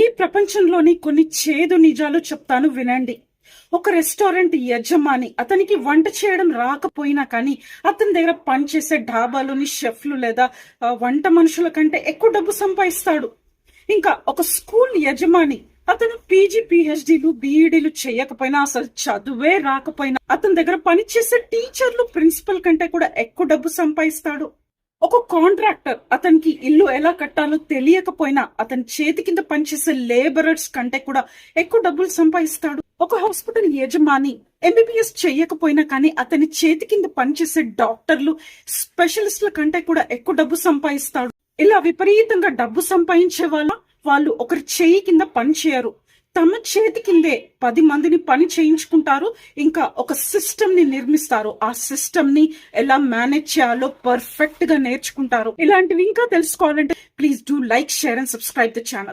ఈ ప్రపంచంలోని కొన్ని చేదు నిజాలు చెప్తాను వినండి. ఒక రెస్టారెంట్ యజమాని అతనికి వంట చేయడం రాకపోయినా కానీ అతని దగ్గర పనిచేసే డాబాలోని షెఫ్లు లేదా వంట మనుషుల కంటే ఎక్కువ డబ్బు సంపాదిస్తాడు. ఇంకా ఒక స్కూల్ యజమాని అతను పీజీ పిహెచ్డీలు బీఈడీలు చేయకపోయినా అసలు చదువే రాకపోయినా అతని దగ్గర పనిచేసే టీచర్లు ప్రిన్సిపల్ కంటే కూడా ఎక్కువ డబ్బు సంపాదిస్తాడు. ఒక కాంట్రాక్టర్ అతనికి ఇల్లు ఎలా కట్టాలో తెలియకపోయినా అతని చేతి కింద పనిచేసే లేబరర్స్ కంటే కూడా ఎక్కువ డబ్బులు సంపాదిస్తాడు. ఒక హాస్పిటల్ యజమాని ఎంబీబీఎస్ చేయకపోయినా కానీ అతని చేతి కింద పనిచేసే డాక్టర్లు స్పెషలిస్టుల కంటే కూడా ఎక్కువ డబ్బు సంపాదిస్తాడు. ఇలా విపరీతంగా డబ్బు సంపాదించే వాళ్ళు ఒకరి చేయి కింద పని చేయరు, తమ చేతి కిందే 10 మందిని పని చేయించుకుంటారు. ఇంకా ఒక సిస్టమ్ ని నిర్మిస్తారు. ఆ సిస్టమ్ ని ఎలా మేనేజ్ చేయాలో పర్ఫెక్ట్ గా నేర్చుకుంటారు. ఇలాంటివి ఇంకా తెలుసుకోవాలంటే please do like, share and subscribe the channel.